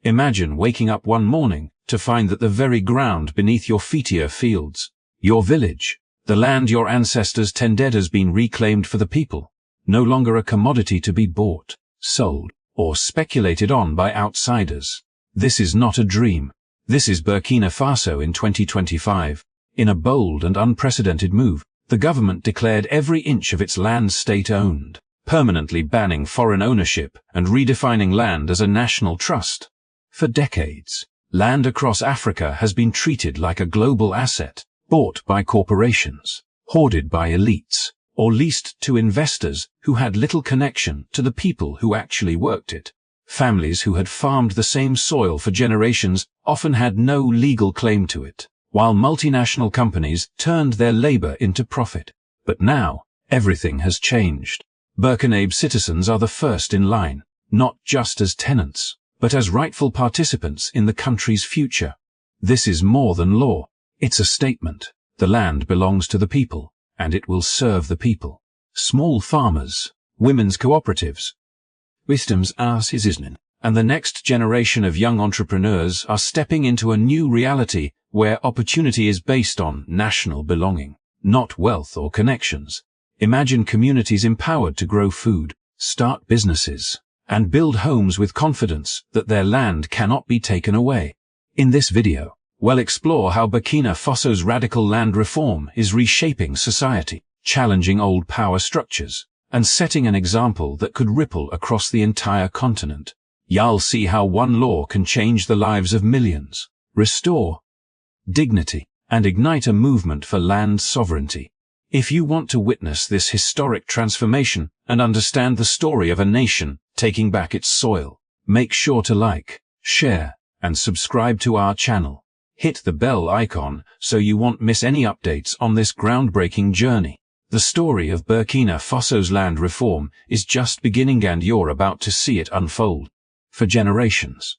Imagine waking up one morning to find that the very ground beneath your feet are fields. Your village, the land your ancestors tended, has been reclaimed for the people, no longer a commodity to be bought, sold, or speculated on by outsiders. This is not a dream. This is Burkina Faso in 2025. In a bold and unprecedented move, the government declared every inch of its land state-owned, permanently banning foreign ownership and redefining land as a national trust. For decades, land across Africa has been treated like a global asset, bought by corporations, hoarded by elites, or leased to investors who had little connection to the people who actually worked it. Families who had farmed the same soil for generations often had no legal claim to it, while multinational companies turned their labor into profit. But now, everything has changed. Burkinabe citizens are the first in line, not just as tenants, but as rightful participants in the country's future. This is more than law. It's a statement. The land belongs to the people, and it will serve the people. Small farmers, women's cooperatives, wisdoms as isnen, and the next generation of young entrepreneurs are stepping into a new reality where opportunity is based on national belonging, not wealth or connections. Imagine communities empowered to grow food, start businesses, and build homes with confidence that their land cannot be taken away. In this video, we'll explore how Burkina Faso's radical land reform is reshaping society, challenging old power structures, and setting an example that could ripple across the entire continent. You'll see how one law can change the lives of millions, restore dignity, and ignite a movement for land sovereignty. If you want to witness this historic transformation and understand the story of a nation taking back its soil, make sure to like, share, and subscribe to our channel. Hit the bell icon so you won't miss any updates on this groundbreaking journey. The story of Burkina Faso's land reform is just beginning, and you're about to see it unfold. For generations,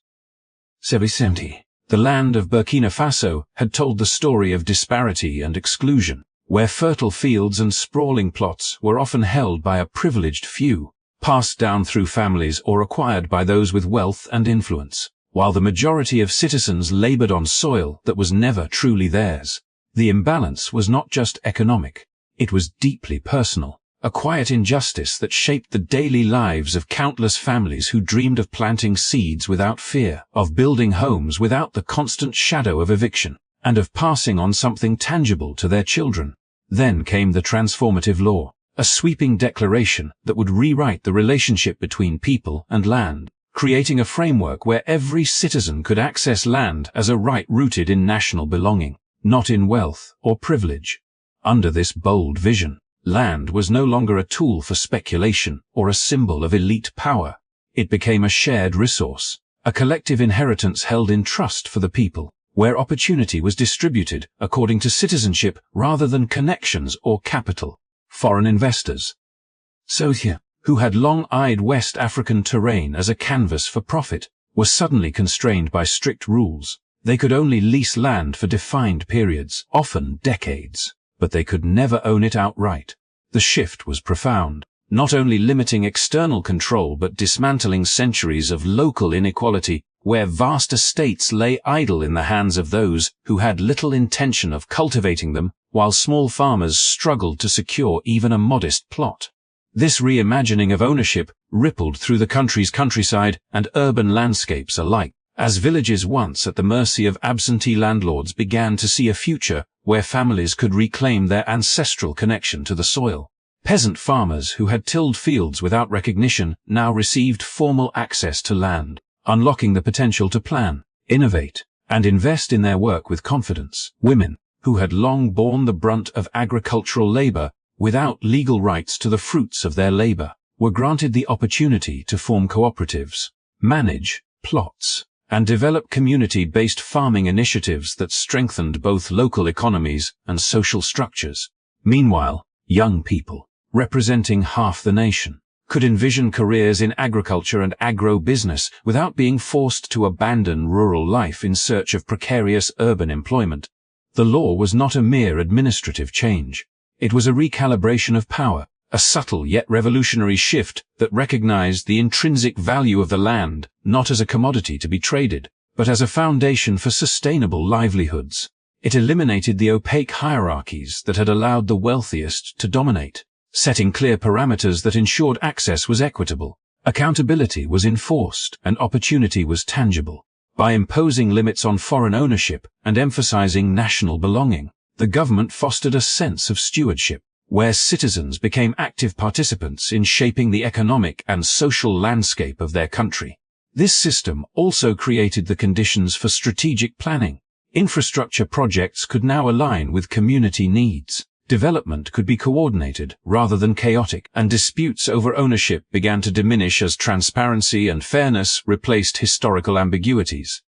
the land of Burkina Faso had told the story of disparity and exclusion, where fertile fields and sprawling plots were often held by a privileged few, passed down through families or acquired by those with wealth and influence, while the majority of citizens labored on soil that was never truly theirs. The imbalance was not just economic. It was deeply personal, a quiet injustice that shaped the daily lives of countless families who dreamed of planting seeds without fear, of building homes without the constant shadow of eviction, and of passing on something tangible to their children. Then came the transformative law, a sweeping declaration that would rewrite the relationship between people and land, creating a framework where every citizen could access land as a right rooted in national belonging, not in wealth or privilege. Under this bold vision, land was no longer a tool for speculation or a symbol of elite power. It became a shared resource, a collective inheritance held in trust for the people, where opportunity was distributed according to citizenship rather than connections or capital. Foreign investors, who had long eyed West African terrain as a canvas for profit, were suddenly constrained by strict rules. They could only lease land for defined periods, often decades, but they could never own it outright. The shift was profound, not only limiting external control but dismantling centuries of local inequality, where vast estates lay idle in the hands of those who had little intention of cultivating them, while small farmers struggled to secure even a modest plot. This reimagining of ownership rippled through the country's countryside and urban landscapes alike, as villages once at the mercy of absentee landlords began to see a future where families could reclaim their ancestral connection to the soil. Peasant farmers who had tilled fields without recognition now received formal access to land, unlocking the potential to plan, innovate, and invest in their work with confidence. Women, who had long borne the brunt of agricultural labor without legal rights to the fruits of their labor, were granted the opportunity to form cooperatives, manage plots, and develop community-based farming initiatives that strengthened both local economies and social structures. Meanwhile, young people, representing half the nation, could envision careers in agriculture and agro-business without being forced to abandon rural life in search of precarious urban employment. The law was not a mere administrative change. It was a recalibration of power, a subtle yet revolutionary shift that recognized the intrinsic value of the land not as a commodity to be traded, but as a foundation for sustainable livelihoods. It eliminated the opaque hierarchies that had allowed the wealthiest to dominate, setting clear parameters that ensured access was equitable, accountability was enforced, and opportunity was tangible. By imposing limits on foreign ownership and emphasizing national belonging, the government fostered a sense of stewardship, where citizens became active participants in shaping the economic and social landscape of their country. This system also created the conditions for strategic planning. Infrastructure projects could now align with community needs. Development could be coordinated rather than chaotic, and disputes over ownership began to diminish as transparency and fairness replaced historical ambiguities.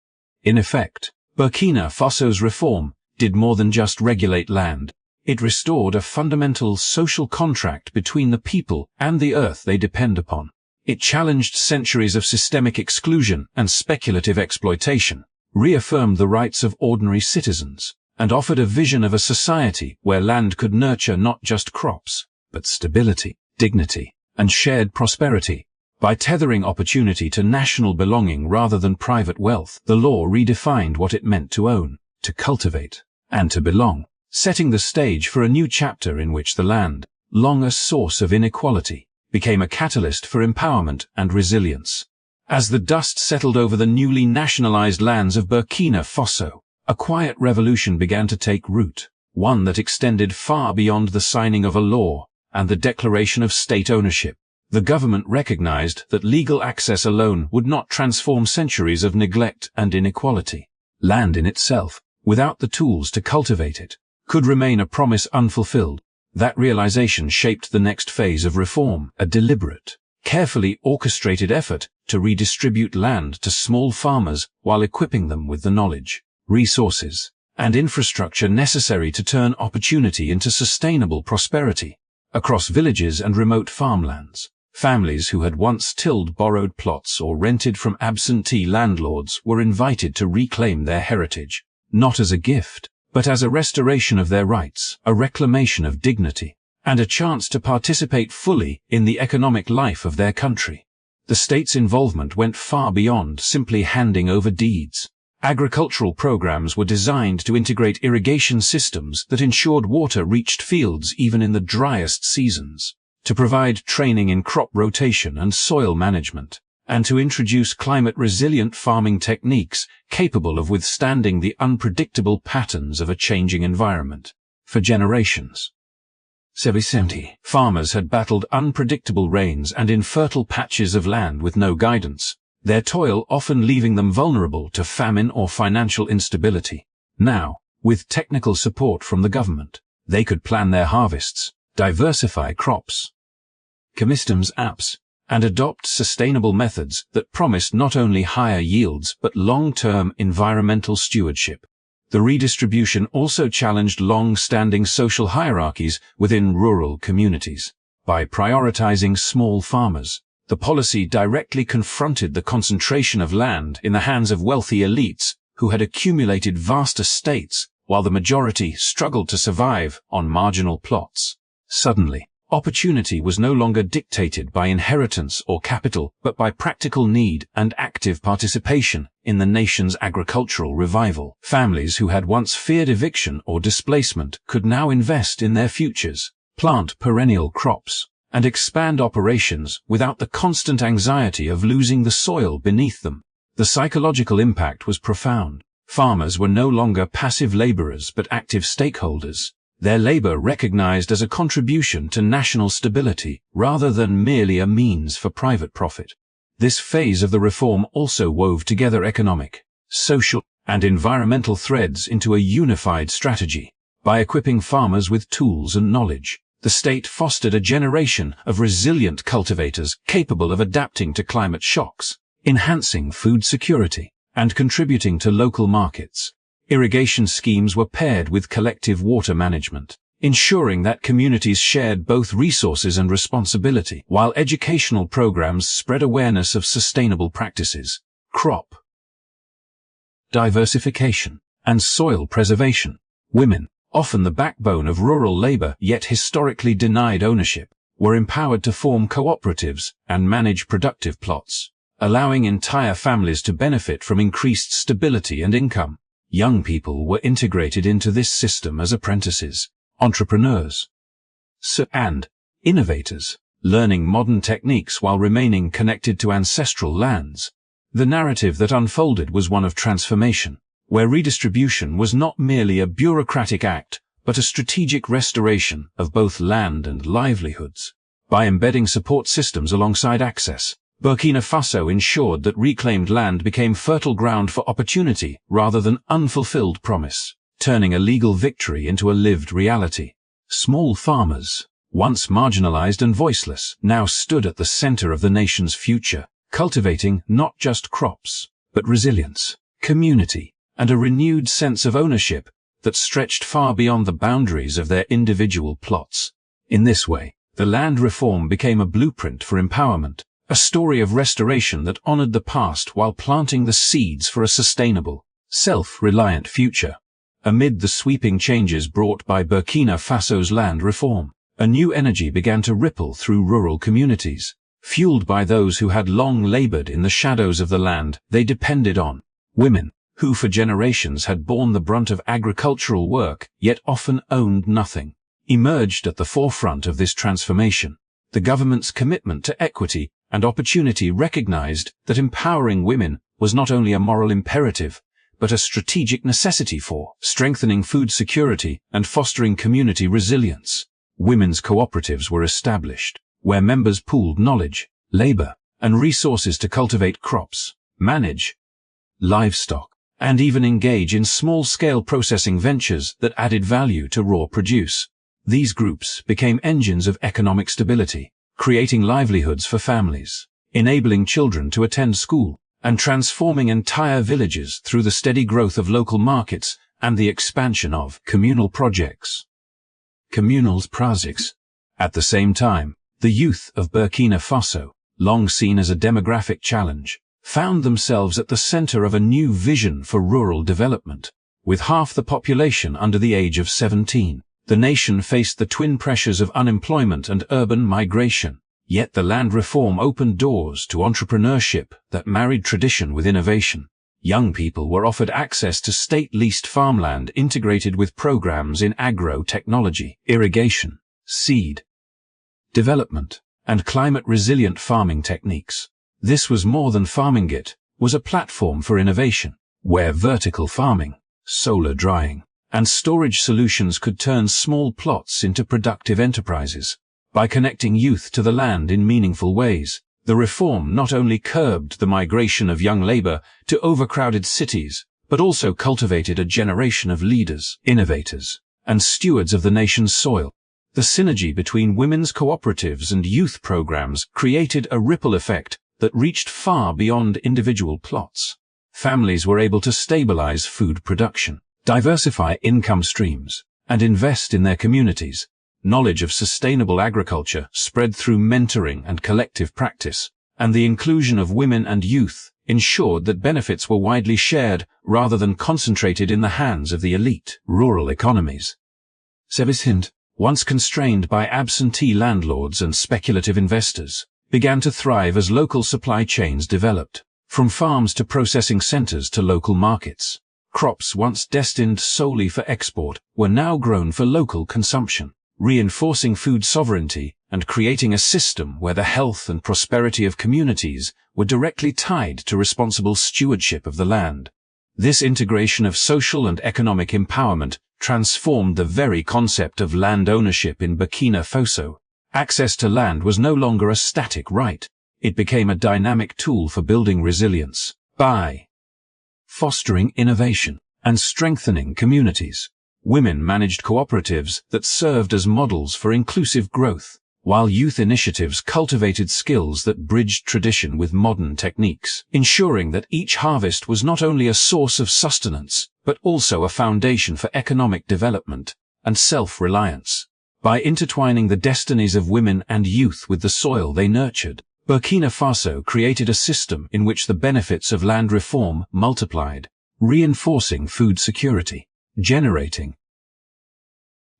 In effect, Burkina Faso's reform did more than just regulate land. It restored a fundamental social contract between the people and the earth they depend upon. It challenged centuries of systemic exclusion and speculative exploitation, reaffirmed the rights of ordinary citizens, and offered a vision of a society where land could nurture not just crops, but stability, dignity, and shared prosperity. By tethering opportunity to national belonging rather than private wealth, the law redefined what it meant to own, to cultivate, and to belong, setting the stage for a new chapter in which the land, long a source of inequality, became a catalyst for empowerment and resilience. As the dust settled over the newly nationalized lands of Burkina Faso, a quiet revolution began to take root, one that extended far beyond the signing of a law and the declaration of state ownership. The government recognized that legal access alone would not transform centuries of neglect and inequality. Land in itself, without the tools to cultivate it, could remain a promise unfulfilled. That realization shaped the next phase of reform, a deliberate, carefully orchestrated effort to redistribute land to small farmers while equipping them with the knowledge, resources, and infrastructure necessary to turn opportunity into sustainable prosperity. Across villages and remote farmlands, families who had once tilled borrowed plots or rented from absentee landlords were invited to reclaim their heritage, not as a gift, but as a restoration of their rights, a reclamation of dignity, and a chance to participate fully in the economic life of their country. The state's involvement went far beyond simply handing over deeds. Agricultural programs were designed to integrate irrigation systems that ensured water reached fields even in the driest seasons, to provide training in crop rotation and soil management, and to introduce climate-resilient farming techniques capable of withstanding the unpredictable patterns of a changing environment. For generations, farmers had battled unpredictable rains and infertile patches of land with no guidance, their toil often leaving them vulnerable to famine or financial instability. Now, with technical support from the government, they could plan their harvests, diversify crops, apps, and adopt sustainable methods that promised not only higher yields but long-term environmental stewardship. The redistribution also challenged long-standing social hierarchies within rural communities. By prioritizing small farmers, the policy directly confronted the concentration of land in the hands of wealthy elites who had accumulated vast estates while the majority struggled to survive on marginal plots. Suddenly, opportunity was no longer dictated by inheritance or capital, but by practical need and active participation in the nation's agricultural revival. Families who had once feared eviction or displacement could now invest in their futures, plant perennial crops, and expand operations without the constant anxiety of losing the soil beneath them. The psychological impact was profound. Farmers were no longer passive laborers but active stakeholders, their labor recognized as a contribution to national stability rather than merely a means for private profit. This phase of the reform also wove together economic, social, and environmental threads into a unified strategy. By equipping farmers with tools and knowledge, the state fostered a generation of resilient cultivators capable of adapting to climate shocks, enhancing food security, and contributing to local markets. Irrigation schemes were paired with collective water management, ensuring that communities shared both resources and responsibility, while educational programs spread awareness of sustainable practices, crop diversification, and soil preservation. Women, often the backbone of rural labor yet historically denied ownership, were empowered to form cooperatives and manage productive plots, allowing entire families to benefit from increased stability and income. Young people were integrated into this system as apprentices, entrepreneurs, and innovators, learning modern techniques while remaining connected to ancestral lands. The narrative that unfolded was one of transformation, where redistribution was not merely a bureaucratic act, but a strategic restoration of both land and livelihoods. By embedding support systems alongside access, Burkina Faso ensured that reclaimed land became fertile ground for opportunity rather than unfulfilled promise, turning a legal victory into a lived reality. Small farmers, once marginalized and voiceless, now stood at the center of the nation's future, cultivating not just crops, but resilience, community, and a renewed sense of ownership that stretched far beyond the boundaries of their individual plots. In this way, the land reform became a blueprint for empowerment, a story of restoration that honored the past while planting the seeds for a sustainable, self-reliant future. Amid the sweeping changes brought by Burkina Faso's land reform, a new energy began to ripple through rural communities, fueled by those who had long labored in the shadows of the land they depended on. Women, who for generations had borne the brunt of agricultural work yet often owned nothing, emerged at the forefront of this transformation. The government's commitment to equity and opportunity recognized that empowering women was not only a moral imperative, but a strategic necessity for strengthening food security and fostering community resilience. Women's cooperatives were established, where members pooled knowledge, labor, and resources to cultivate crops, manage livestock, and even engage in small-scale processing ventures that added value to raw produce. These groups became engines of economic stability, creating livelihoods for families, enabling children to attend school, and transforming entire villages through the steady growth of local markets and the expansion of communal projects. At the same time, the youth of Burkina Faso, long seen as a demographic challenge, found themselves at the center of a new vision for rural development. With half the population under the age of 17, the nation faced the twin pressures of unemployment and urban migration. Yet the land reform opened doors to entrepreneurship that married tradition with innovation. Young people were offered access to state-leased farmland integrated with programs in agro-technology, irrigation, seed development, and climate-resilient farming techniques. This was more than farming, it was a platform for innovation, where vertical farming, solar drying, and storage solutions could turn small plots into productive enterprises. By connecting youth to the land in meaningful ways, the reform not only curbed the migration of young labor to overcrowded cities, but also cultivated a generation of leaders, innovators, and stewards of the nation's soil. The synergy between women's cooperatives and youth programs created a ripple effect that reached far beyond individual plots. Families were able to stabilize food production, diversify income streams, and invest in their communities. Knowledge of sustainable agriculture spread through mentoring and collective practice, and the inclusion of women and youth ensured that benefits were widely shared rather than concentrated in the hands of the elite. Rural economies, once constrained by absentee landlords and speculative investors, began to thrive as local supply chains developed. From farms to processing centers to local markets, crops once destined solely for export were now grown for local consumption, reinforcing food sovereignty and creating a system where the health and prosperity of communities were directly tied to responsible stewardship of the land. This integration of social and economic empowerment transformed the very concept of land ownership in Burkina Faso. Access to land was no longer a static right. It became a dynamic tool for building resilience by fostering innovation and strengthening communities. Women managed cooperatives that served as models for inclusive growth, while youth initiatives cultivated skills that bridged tradition with modern techniques, ensuring that each harvest was not only a source of sustenance, but also a foundation for economic development and self-reliance. By intertwining the destinies of women and youth with the soil they nurtured, Burkina Faso created a system in which the benefits of land reform multiplied, reinforcing food security, generating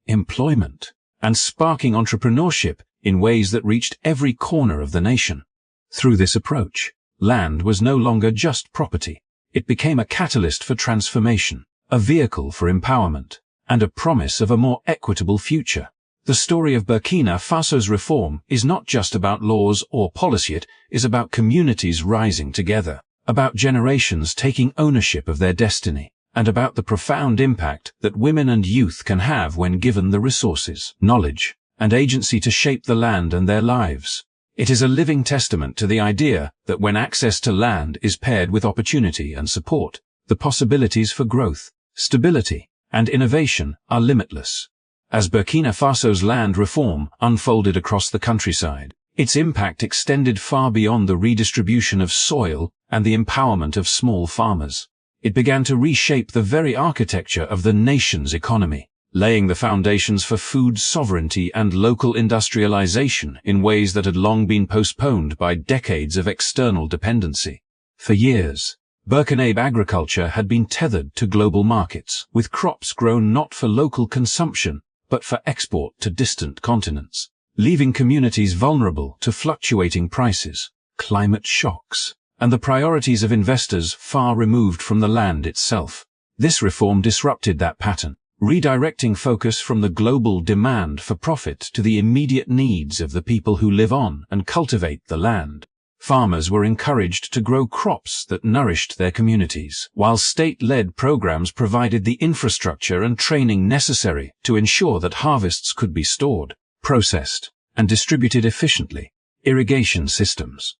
employment, and sparking entrepreneurship in ways that reached every corner of the nation. Through this approach, land was no longer just property. It became a catalyst for transformation, a vehicle for empowerment, and a promise of a more equitable future. The story of Burkina Faso's reform is not just about laws or policy, it is about communities rising together, about generations taking ownership of their destiny, and about the profound impact that women and youth can have when given the resources, knowledge, and agency to shape the land and their lives. It is a living testament to the idea that when access to land is paired with opportunity and support, the possibilities for growth, stability, and innovation are limitless. As Burkina Faso's land reform unfolded across the countryside, its impact extended far beyond the redistribution of soil and the empowerment of small farmers. It began to reshape the very architecture of the nation's economy, laying the foundations for food sovereignty and local industrialization in ways that had long been postponed by decades of external dependency. For years, Burkinabe agriculture had been tethered to global markets, with crops grown not for local consumption, but for export to distant continents, leaving communities vulnerable to fluctuating prices, climate shocks, and the priorities of investors far removed from the land itself. This reform disrupted that pattern, redirecting focus from the global demand for profit to the immediate needs of the people who live on and cultivate the land. Farmers were encouraged to grow crops that nourished their communities, while state-led programs provided the infrastructure and training necessary to ensure that harvests could be stored, processed, and distributed efficiently. Irrigation systems,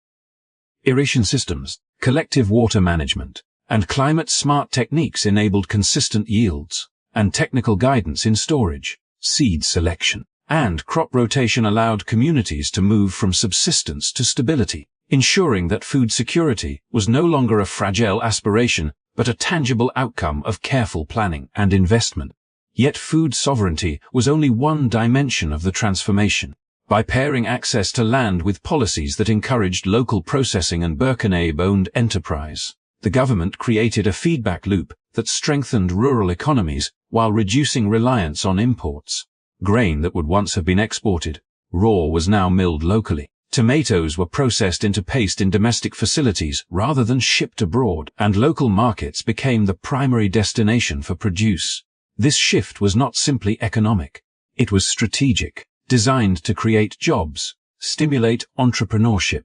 collective water management, and climate-smart techniques enabled consistent yields, and technical guidance in storage, seed selection, and crop rotation allowed communities to move from subsistence to stability, ensuring that food security was no longer a fragile aspiration but a tangible outcome of careful planning and investment. Yet food sovereignty was only one dimension of the transformation. By pairing access to land with policies that encouraged local processing and Burkinabe-owned enterprise, the government created a feedback loop that strengthened rural economies while reducing reliance on imports. Grain that would once have been exported, raw, was now milled locally. Tomatoes were processed into paste in domestic facilities rather than shipped abroad, and local markets became the primary destination for produce. This shift was not simply economic. It was strategic, designed to create jobs, stimulate entrepreneurship,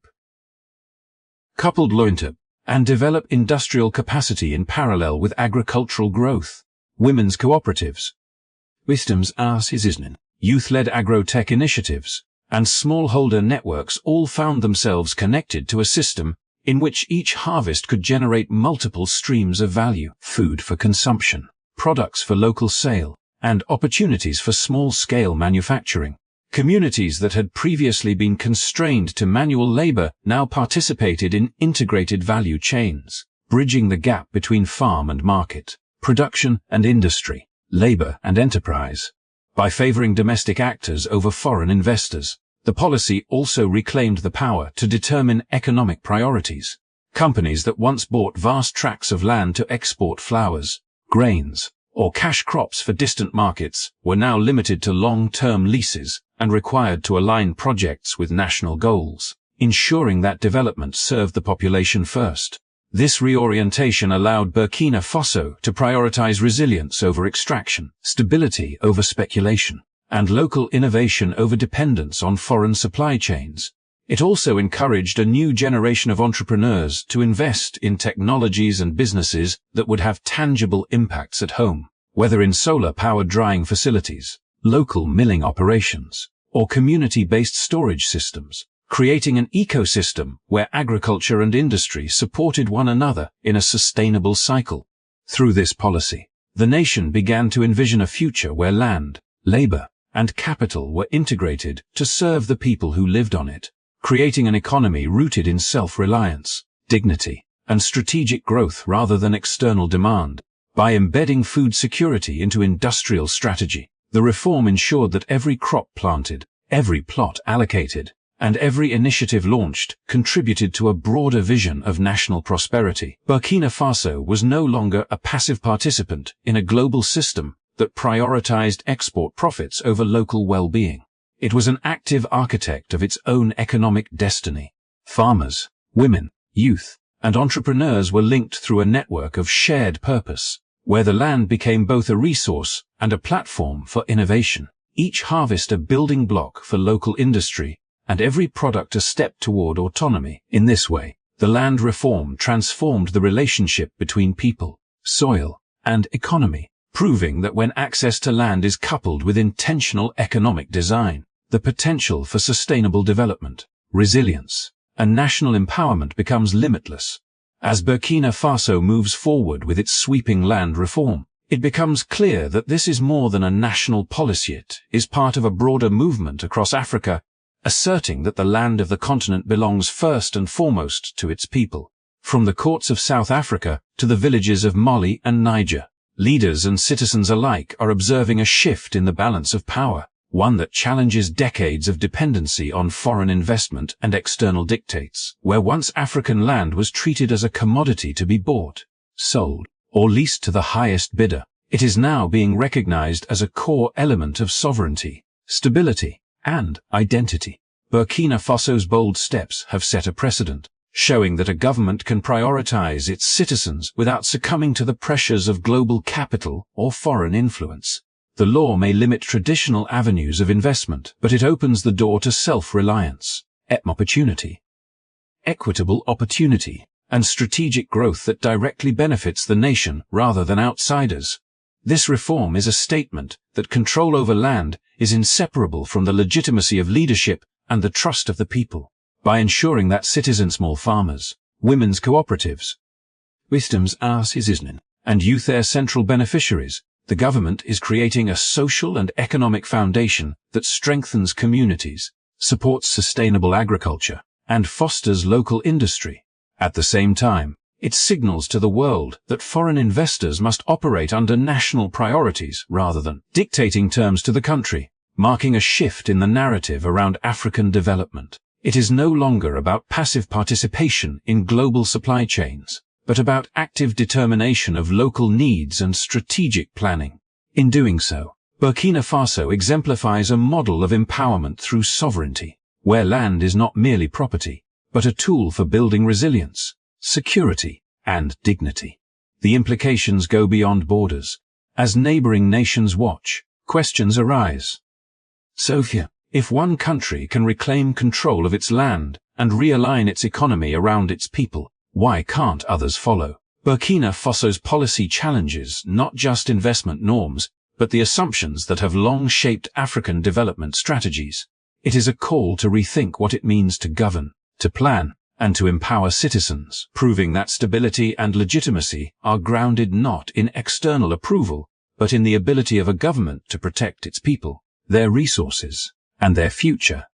coupled loyalty, and develop industrial capacity in parallel with agricultural growth. Women's cooperatives, youth-led agro-tech initiatives, and smallholder networks all found themselves connected to a system in which each harvest could generate multiple streams of value: food for consumption, products for local sale, and opportunities for small-scale manufacturing. Communities that had previously been constrained to manual labor now participated in integrated value chains, bridging the gap between farm and market, production and industry, labor and enterprise. By favoring domestic actors over foreign investors, the policy also reclaimed the power to determine economic priorities. Companies that once bought vast tracts of land to export flowers, grains, or cash crops for distant markets were now limited to long-term leases and required to align projects with national goals, ensuring that development served the population first. This reorientation allowed Burkina Faso to prioritize resilience over extraction, stability over speculation, and local innovation over dependence on foreign supply chains. It also encouraged a new generation of entrepreneurs to invest in technologies and businesses that would have tangible impacts at home, whether in solar-powered drying facilities, local milling operations, or community-based storage systems, creating an ecosystem where agriculture and industry supported one another in a sustainable cycle. Through this policy, the nation began to envision a future where land, labor, and capital were integrated to serve the people who lived on it, creating an economy rooted in self-reliance, dignity, and strategic growth rather than external demand. By embedding food security into industrial strategy, the reform ensured that every crop planted, every plot allocated, and every initiative launched contributed to a broader vision of national prosperity. Burkina Faso was no longer a passive participant in a global system that prioritized export profits over local well-being. It was an active architect of its own economic destiny. Farmers, women, youth, and entrepreneurs were linked through a network of shared purpose, where the land became both a resource and a platform for innovation. Each harvest a building block for local industry, and every product a step toward autonomy. In this way, the land reform transformed the relationship between people, soil, and economy, proving that when access to land is coupled with intentional economic design, the potential for sustainable development, resilience, and national empowerment becomes limitless. As Burkina Faso moves forward with its sweeping land reform, it becomes clear that this is more than a national policy. It is part of a broader movement across Africa, asserting that the land of the continent belongs first and foremost to its people. From the courts of South Africa to the villages of Mali and Niger, leaders and citizens alike are observing a shift in the balance of power, one that challenges decades of dependency on foreign investment and external dictates. Where once African land was treated as a commodity to be bought, sold, or leased to the highest bidder, it is now being recognized as a core element of sovereignty, stability, and identity. Burkina Faso's bold steps have set a precedent, showing that a government can prioritize its citizens without succumbing to the pressures of global capital or foreign influence. The law may limit traditional avenues of investment, but it opens the door to self-reliance, equitable opportunity, and strategic growth that directly benefits the nation rather than outsiders. This reform is a statement that control over land is inseparable from the legitimacy of leadership and the trust of the people. By ensuring that citizens, small farmers, women's cooperatives, and youth are central beneficiaries, the government is creating a social and economic foundation that strengthens communities, supports sustainable agriculture, and fosters local industry. At the same time, it signals to the world that foreign investors must operate under national priorities rather than dictating terms to the country, marking a shift in the narrative around African development. It is no longer about passive participation in global supply chains, but about active determination of local needs and strategic planning. In doing so, Burkina Faso exemplifies a model of empowerment through sovereignty, where land is not merely property, but a tool for building resilience, security, and dignity. The implications go beyond borders. As neighboring nations watch, questions arise. Sophia, if one country can reclaim control of its land and realign its economy around its people, why can't others follow? Burkina Faso's policy challenges not just investment norms, but the assumptions that have long shaped African development strategies. It is a call to rethink what it means to govern, to plan, and to empower citizens, proving that stability and legitimacy are grounded not in external approval, but in the ability of a government to protect its people, their resources, and their future.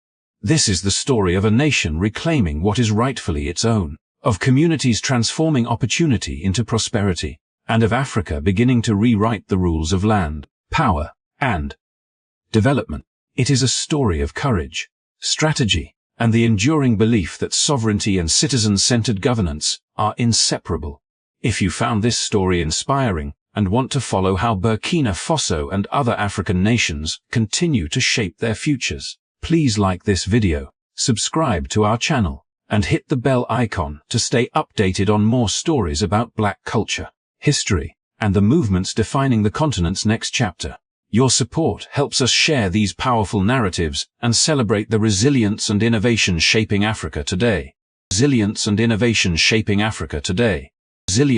This is the story of a nation reclaiming what is rightfully its own, of communities transforming opportunity into prosperity, and of Africa beginning to rewrite the rules of land, power, and development. It is a story of courage, strategy, and the enduring belief that sovereignty and citizen-centered governance are inseparable. If you found this story inspiring and want to follow how Burkina Faso and other African nations continue to shape their futures, please like this video, subscribe to our channel, and hit the bell icon to stay updated on more stories about Black culture, history, and the movements defining the continent's next chapter. Your support helps us share these powerful narratives and celebrate the resilience and innovation shaping Africa today. Resilience and innovation shaping Africa today.